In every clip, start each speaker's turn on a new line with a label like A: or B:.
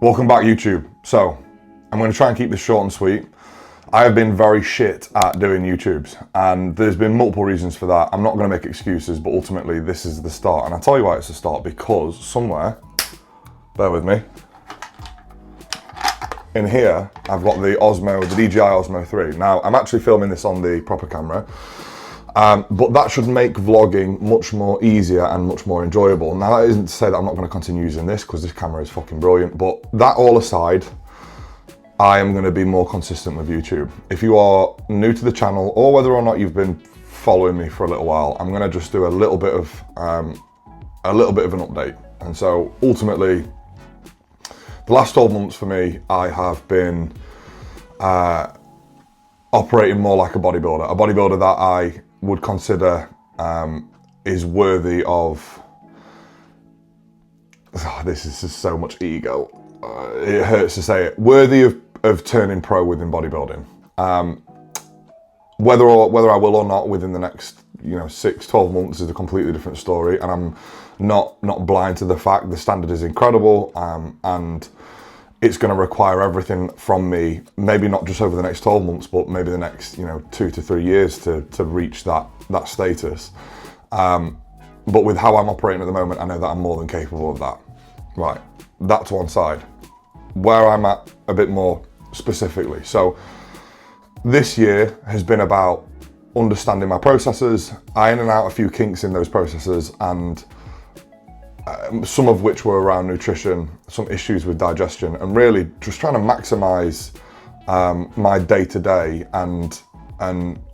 A: Welcome back, YouTube. So, I'm going to try and keep this short and sweet. I have been very shit at doing YouTubes, and there's been multiple reasons for that. I'm not going to make excuses, but ultimately this is the start. And I'll tell you why it's the start, because somewhere, bear with me, in here, I've got the DJI Osmo 3. Now, I'm actually filming this on the proper camera, but that should make vlogging much more easier and much more enjoyable. Now, that isn't to say that I'm not going to continue using this, because this camera is fucking brilliant, but that all aside, I am going to be more consistent with YouTube. If you are new to the channel, or whether or not you've been following me for a little while, I'm going to just do a little bit of an update. And so ultimately, the last 12 months for me, I have been operating more like a bodybuilder that I would consider is worthy of, this is just so much ego. It hurts to say it, worthy of turning pro within bodybuilding. Whether I will or not within the next 6-12 months is a completely different story, and I'm not blind to the fact the standard is incredible, and it's going to require everything from me, maybe not just over the next 12 months, but maybe the next 2 to 3 years to reach that status. But with how I'm operating at the moment, I know that I'm more than capable of that. Right, that's one side. Where I'm at a bit more specifically. So this year has been about understanding my processes, ironing out a few kinks in those processes, and some of which were around nutrition, some issues with digestion, and really just trying to maximize my day-to-day and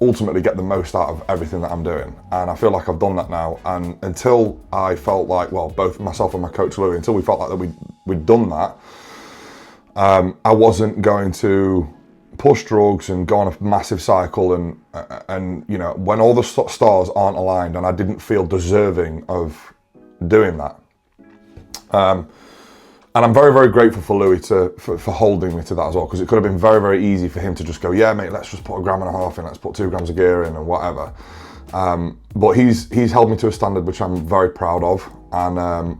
A: ultimately get the most out of everything that I'm doing. And I feel like I've done that now. And until I felt like, well, both myself and my coach Louis, until we felt like that we'd done that, I wasn't going to push drugs and go on a massive cycle and when all the stars aren't aligned, and I didn't feel deserving of doing that. And I'm very, very grateful for Louis for holding me to that as well, because it could have been very, very easy for him to just go, yeah, mate, let's just put 1.5 grams in, let's put 2 grams of gear in and whatever. But he's held me to a standard which I'm very proud of. And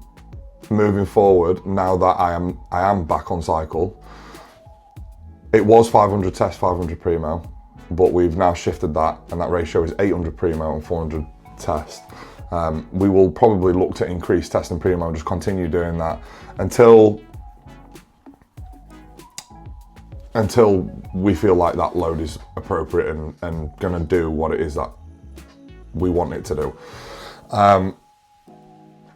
A: moving forward, now that I am back on cycle, it was 500 test, 500 primo, but we've now shifted that, and that ratio is 800 primo and 400 test. We will probably look to increase test and primo and just continue doing that until we feel like that load is appropriate and gonna do what it is that we want it to do. I'm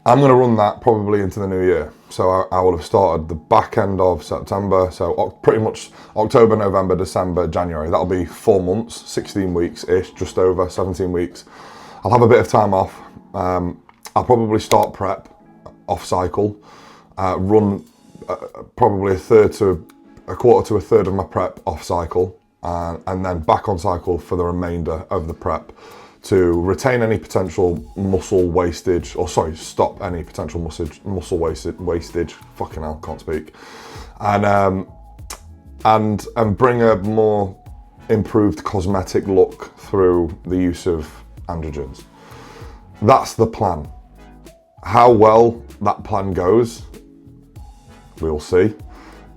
A: gonna run that probably into the new year. So I will have started the back end of September. So pretty much October, November, December, January. That'll be 4 months, 16 weeks-ish, just over 17 weeks. I'll have a bit of time off. I'll probably start prep off cycle, run probably a quarter to a third of my prep off cycle, and then back on cycle for the remainder of the prep to retain any potential muscle wastage, or sorry, stop any potential muscle wastage. Fucking hell, can't speak. And bring a more improved cosmetic look through the use of androgens. That's the plan. How well that plan goes, we'll see.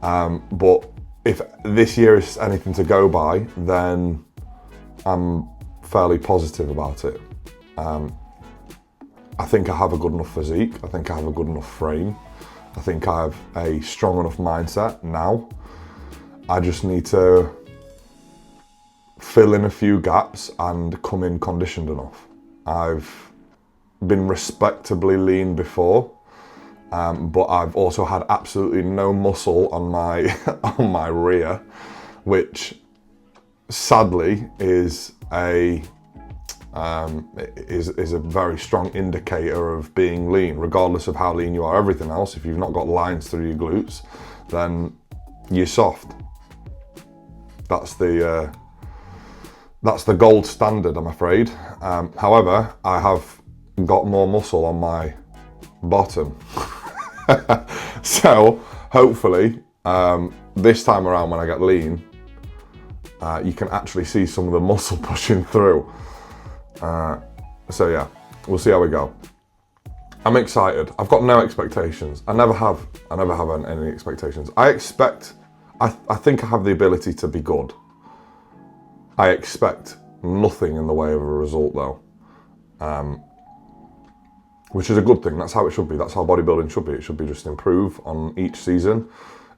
A: But if this year is anything to go by, then I'm fairly positive about it. I think I have a good enough physique. I think I have a good enough frame. I think I have a strong enough mindset now. I just need to fill in a few gaps and come in conditioned enough. I've been respectably lean before, but I've also had absolutely no muscle on my on my rear, which sadly is a very strong indicator of being lean. Regardless of how lean you are, everything else, if you've not got lines through your glutes, then you're soft. That's the gold standard, I'm afraid. However, I have got more muscle on my bottom. So hopefully this time around when I get lean, you can actually see some of the muscle pushing through. So yeah, we'll see how we go. I'm excited. I've got no expectations. I never have any expectations. I think I have the ability to be good. I expect nothing in the way of a result though. Which is a good thing. That's how it should be. That's how bodybuilding should be. It should be just improve on each season,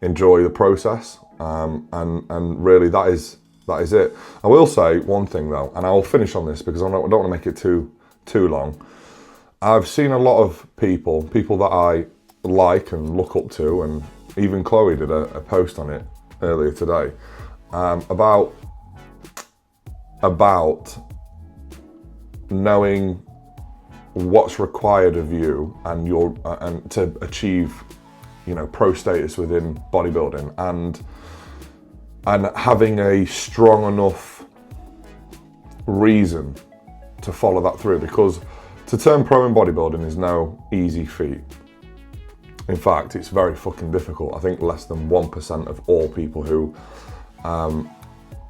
A: enjoy the process, and really that is it. I will say one thing though, and I will finish on this because I don't want to make it too long. I've seen a lot of people that I like and look up to, and even Chloe did a post on it earlier today, about knowing what's required of you and and to achieve, pro status within bodybuilding, and having a strong enough reason to follow that through, because to turn pro in bodybuilding is no easy feat. In fact, it's very fucking difficult. I think less than 1% of all people who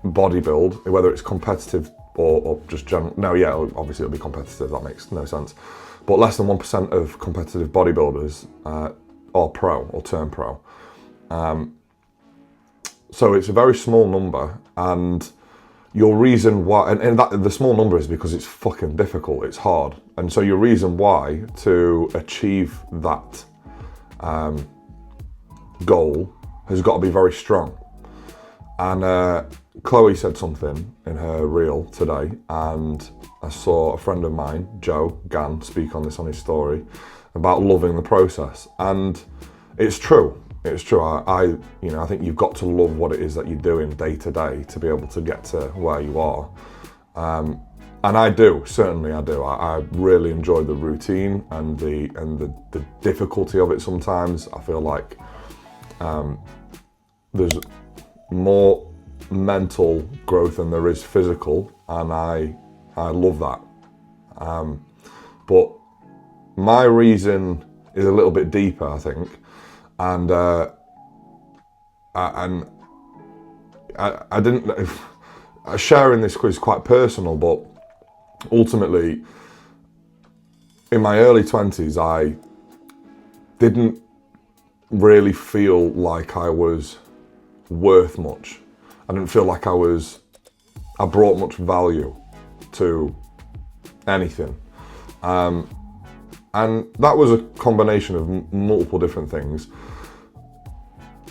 A: bodybuild, whether it's competitive or just general, obviously it'll be competitive, that makes no sense. But less than 1% of competitive bodybuilders are pro or turn pro. So it's a very small number, and your reason why, and that the small number is because it's fucking difficult, it's hard. And so your reason why to achieve that goal has got to be very strong. And Chloe said something in her reel today, and I saw a friend of mine, Joe Gann, speak on this on his story about loving the process. And it's true. It's true. I think you've got to love what it is that you're doing day to day to be able to get to where you are. And I do, certainly I do. I really enjoy the routine and the difficulty of it sometimes. I feel like there's more mental growth than there is physical, and I love that. But my reason is a little bit deeper, I think. And I didn't, sharing this quiz is quite personal, but ultimately in my early 20s, I didn't really feel like I was worth much. I didn't feel like I brought much value to anything. And that was a combination of multiple different things.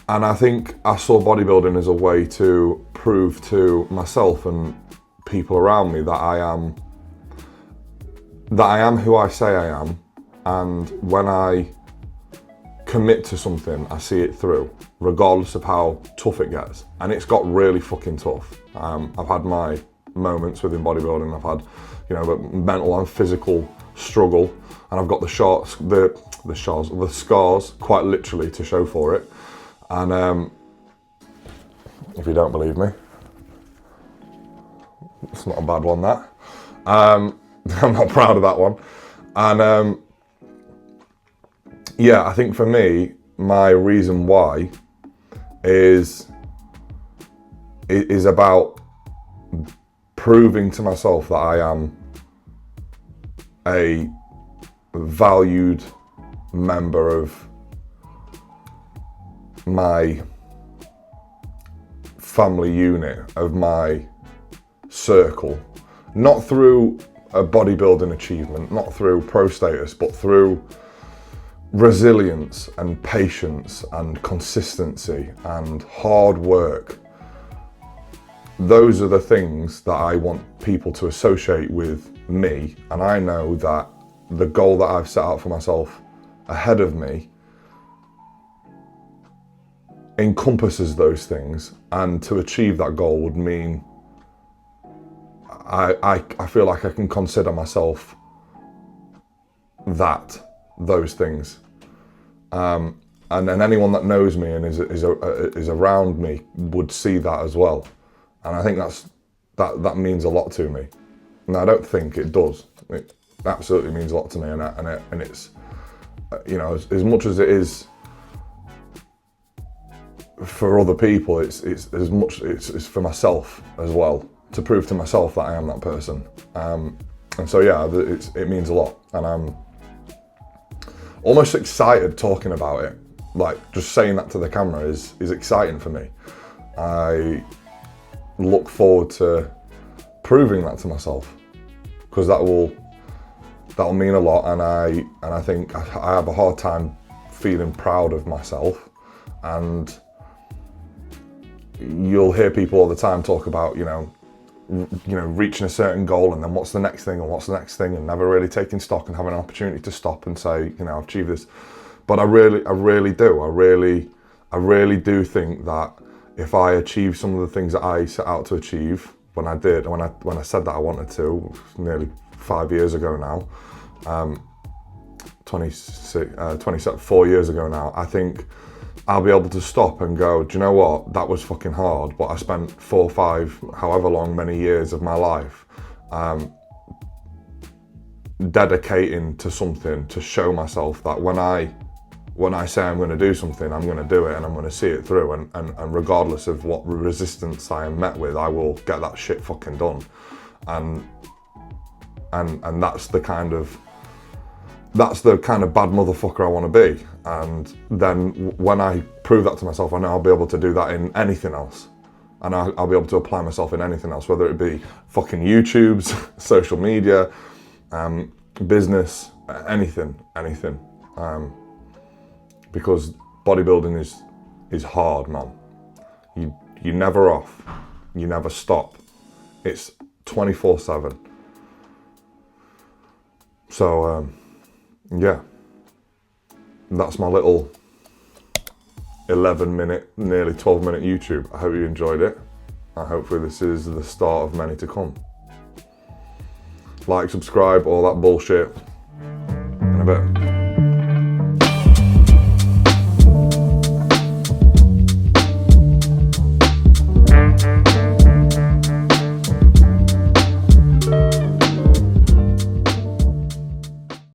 A: And I think I saw bodybuilding as a way to prove to myself and people around me that I am who I say I am. And when I commit to something, I see it through, regardless of how tough it gets. And it's got really fucking tough. I've had my moments within bodybuilding. I've had, the mental and physical struggle, and I've got the scars quite literally to show for it. And if you don't believe me, it's not a bad one, that. I'm not proud of that one. And I think for me, my reason why is about proving to myself that I am a valued member of my family unit, of my circle, not through a bodybuilding achievement, not through pro status, but through resilience and patience and consistency and hard work. Those are the things that I want people to associate with me, and I know that the goal that I've set out for myself ahead of me encompasses those those, and to achieve that goal would mean I feel like I can consider myself those things, and then anyone that knows me and is around me would see that as well, and I think that means a lot to me. And I don't think it does. It absolutely means a lot to me, and it's as much as it is for other people, it's as much it's for myself as well, to prove to myself that I am that person. And so it means a lot, and almost excited talking about it. Like, just saying that to the camera is exciting for me. I look forward to proving that to myself, because that'll mean a lot, and I think I have a hard time feeling proud of myself. And you'll hear people all the time talk about, reaching a certain goal, and then what's the next thing, and what's the next thing, and never really taking stock and having an opportunity to stop and say, I've achieved this. But I really do think that if I achieve some of the things that I set out to achieve when I said that I wanted to, nearly 5 years ago now, 4 years ago now, I think I'll be able to stop and go, do you know what? That was fucking hard, but I spent 4, 5, however long, many years of my life dedicating to something to show myself that when I say I'm going to do something, I'm going to do it, and I'm going to see it through, and regardless of what resistance I am met with, I will get that shit fucking done. And that's the kind of bad motherfucker I want to be. And then when I prove that to myself, I know I'll be able to do that in anything else. And I'll be able to apply myself in anything else, whether it be fucking YouTube's, social media, business, anything. Because bodybuilding is hard, man. You're never off. You never stop. It's 24/7. So, yeah. That's my little 11-minute, nearly 12-minute YouTube. I hope you enjoyed it. Hopefully this is the start of many to come. Like, subscribe, all that bullshit. In a bit.